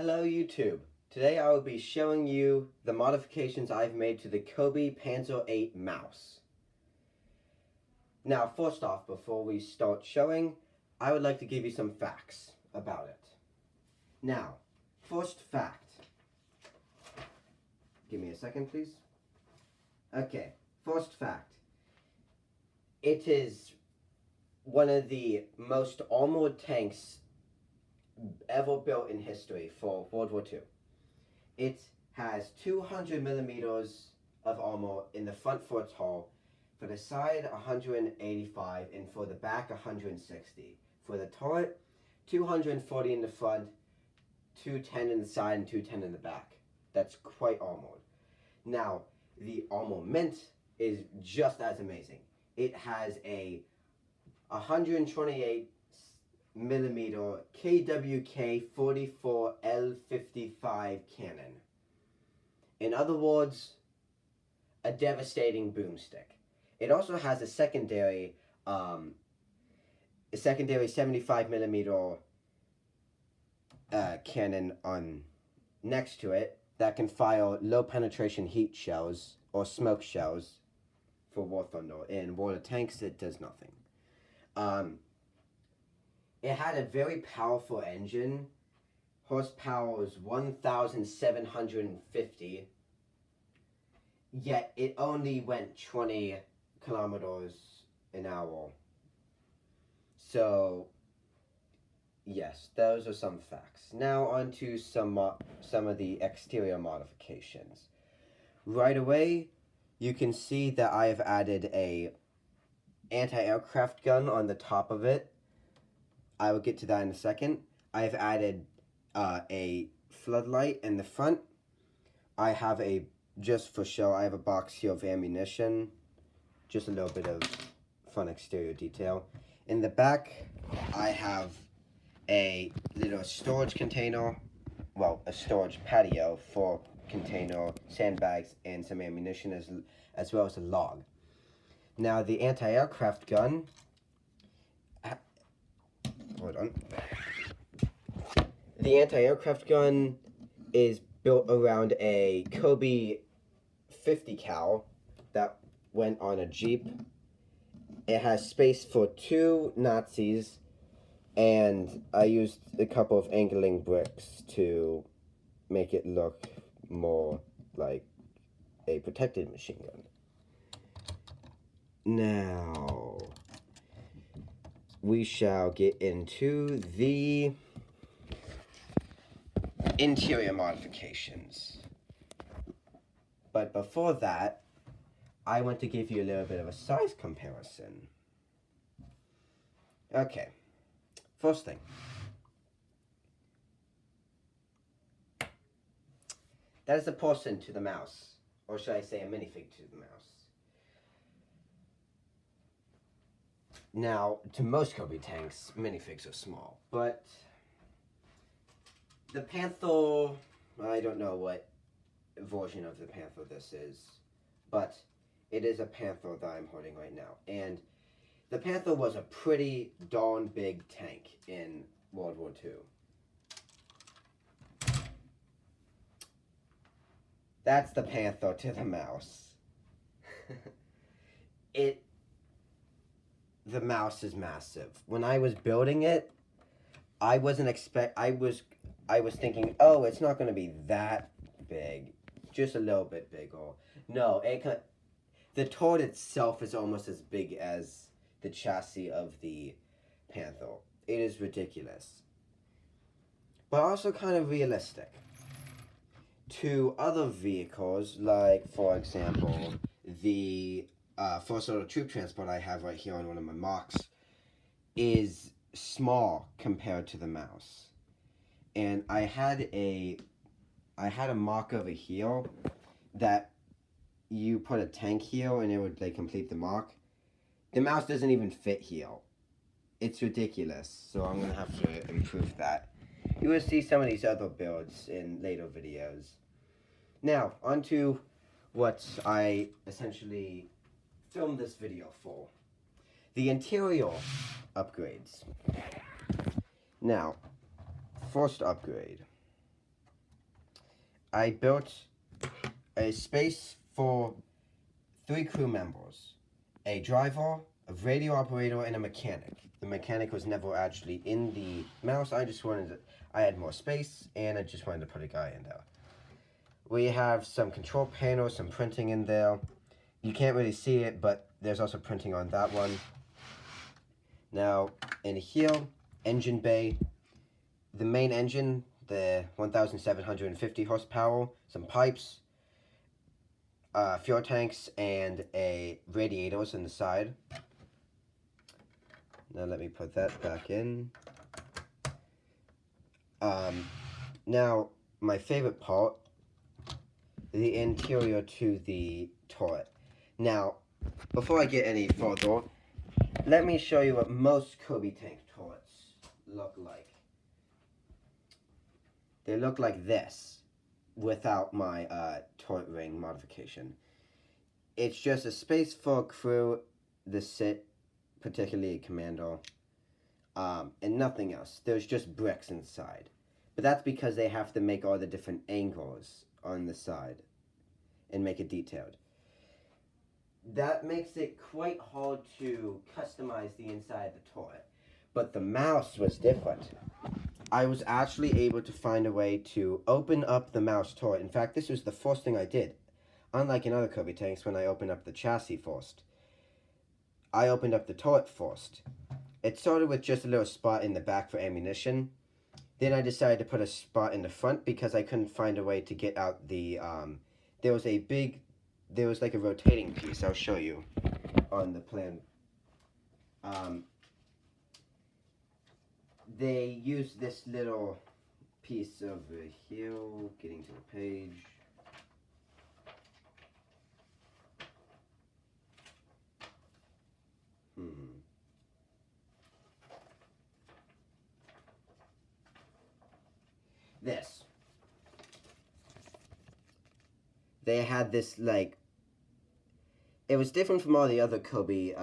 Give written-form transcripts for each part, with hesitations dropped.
Hello YouTube. Today I will be showing you the modifications I've made to the Cobi Panzer VIII mouse. Now first off, before we start showing, I would like to give you some facts about it. Now, first fact. Give me a second please. Okay, first fact. It is one of the most armored tanks ever built in history for World War II. It has 200 millimeters of armor in the front for its hull, for the side 185, and for the back 160. For the turret, 240 in the front, 210 in the side, and 210 in the back. That's quite armored. Now, the armament is just as amazing. It has a 128 millimeter KWK 44 L55 cannon. In other words, a devastating boomstick. It also has a secondary 75 millimeter cannon on next to it that can fire low penetration heat shells or smoke shells for War Thunder. In water tanks, it does nothing. It had a very powerful engine. Horsepower was 1,750. Yet it only went 20 kilometers an hour. So, yes, those are some facts. Now on to some of the exterior modifications. Right away, you can see that I have added a anti-aircraft gun on the top of it. I will get to that in a second. I've added a floodlight in the front. I have just for show, I have a box here of ammunition. Just a little bit of fun exterior detail. In the back, I have a little storage container, well, a storage patio for container, sandbags, and some ammunition as well as a log. Now, the anti-aircraft gun, hold on. The anti-aircraft gun is built around a Cobi 50 cal that went on a Jeep. It has space for 2 Nazis, and I used a couple of angling bricks to make it look more like a protected machine gun. Now, we shall get into the interior modifications. But before that, I want to give you a little bit of a size comparison. Okay, first thing. That is a person to the mouse, or should I say a minifig to the mouse. Now, to most Cobi tanks, minifigs are small, but the Panther, I don't know what version of the Panther this is, but it is a Panther that I'm holding right now. And the Panther was a pretty darn big tank in World War II. That's the Panther to the mouse. The mouse is massive. When I was building it, I was thinking, oh, it's not going to be that big, just a little bit bigger. No, the turret itself is almost as big as the chassis of the Panther. It is ridiculous, but also kind of realistic. To other vehicles, like for example, the first order troop transport I have right here on one of my mocs, is small compared to the mouse. And I had a mock over here that you put a tank here and it would complete the mock. The mouse doesn't even fit here. It's ridiculous, so I'm gonna have to improve that. You will see some of these other builds in later videos. Now, onto what I essentially filmed this video for. The interior upgrades. Now, first upgrade. I built a space for 3 crew members, a driver, a radio operator, and a mechanic. The mechanic was never actually in the mouse. I had more space, and I just wanted to put a guy in there. We have some control panels, some printing in there. You can't really see it, but there's also printing on that one. Now, in here, engine bay, the main engine, the 1,750 horsepower, some pipes, fuel tanks, and a radiators on the side. Now let me put that back in. Now, my favorite part, the interior to the turret. Now, before I get any further, let me show you what most Cobi tank turrets look like. They look like this, without my turret ring modification. It's just a space for crew, the sit, particularly a commander, and nothing else. There's just bricks inside. But that's because they have to make all the different angles on the side and make it detailed. That makes it quite hard to customize the inside of the turret. But the mouse was different. I was actually able to find a way to open up the mouse turret. In fact, this was the first thing I did. Unlike in other Cobi tanks, when I opened up the chassis first, I opened up the turret first. It started with just a little spot in the back for ammunition. Then I decided to put a spot in the front because I couldn't find a way to get out the, there was like a rotating piece. I'll show you on the plan. They used this little piece over here, getting to the page. This. They had this, like, it was different from all the other Cobi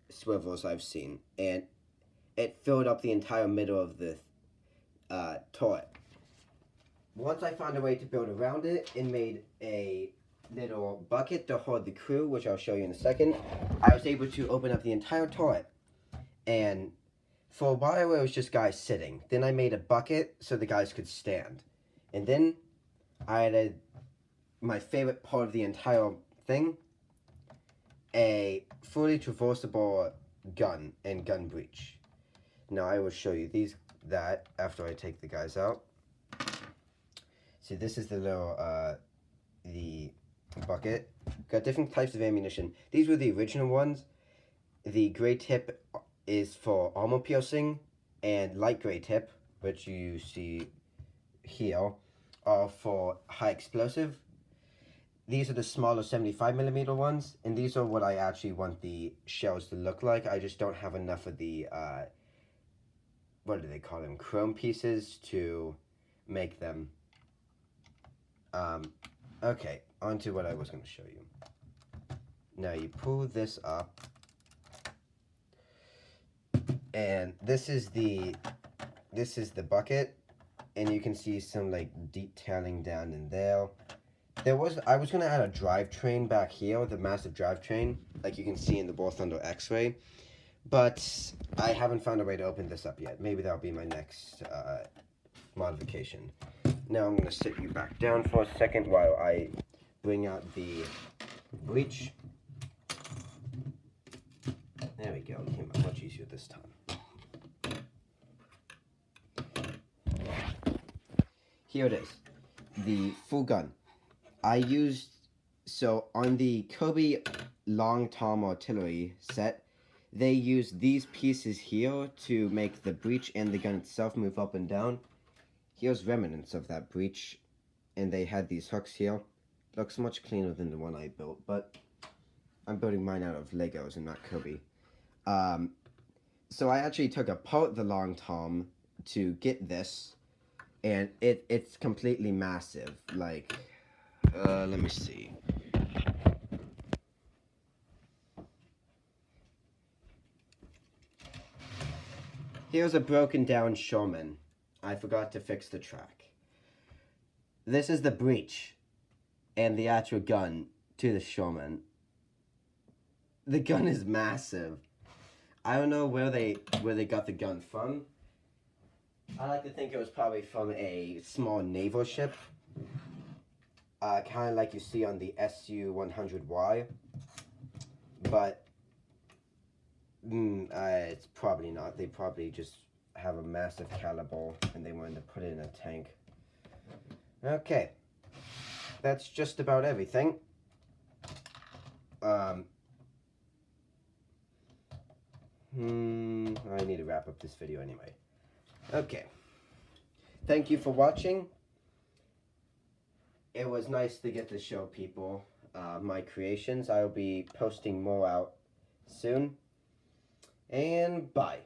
swivels I've seen, and it filled up the entire middle of the turret. Once I found a way to build around it and made a little bucket to hold the crew, which I'll show you in a second, I was able to open up the entire turret. And for a while it was just guys sitting. Then I made a bucket so the guys could stand. And then I added my favorite part of the entire thing, a fully traversable gun and gun breech. Now I will show you that after I take the guys out. See, this is the little the bucket. Got different types of ammunition. These were the original ones. The gray tip is for armor piercing, and light gray tip, which you see here, are for high explosive. These are the smaller 75mm ones, and these are what I actually want the shells to look like. I just don't have enough of the, what do they call them, chrome pieces to make them. Okay, on to what I was going to show you. Now you pull this up, and this is the bucket, and you can see some like detailing down in there. I was going to add a drivetrain back here, the massive drivetrain, like you can see in the both under X-ray, but I haven't found a way to open this up yet. Maybe that'll be my next modification. Now I'm going to sit you back down for a second while I bring out the breech. There we go, it came out much easier this time. Here it is, the full gun. So on the Cobi long-term artillery set, they use these pieces here to make the breech and the gun itself move up and down. Here's remnants of that breech, and they had these hooks here. Looks much cleaner than the one I built, but I'm building mine out of Legos and not Cobi. So I actually took apart the long tom to get this, and it's completely massive. Like, let me see. Here's a broken down Sherman. I forgot to fix the track. This is the breech and the actual gun to the Showman. The gun is massive. I don't know where they got the gun from. I like to think it was probably from a small naval ship. Kind of like you see on the Su-100Y. But it's probably not. They probably just have a massive caliber and they wanted to put it in a tank. Okay. That's just about everything. I need to wrap up this video anyway. Okay. Thank you for watching. It was nice to get to show people my creations. I will be posting more out soon. And bye.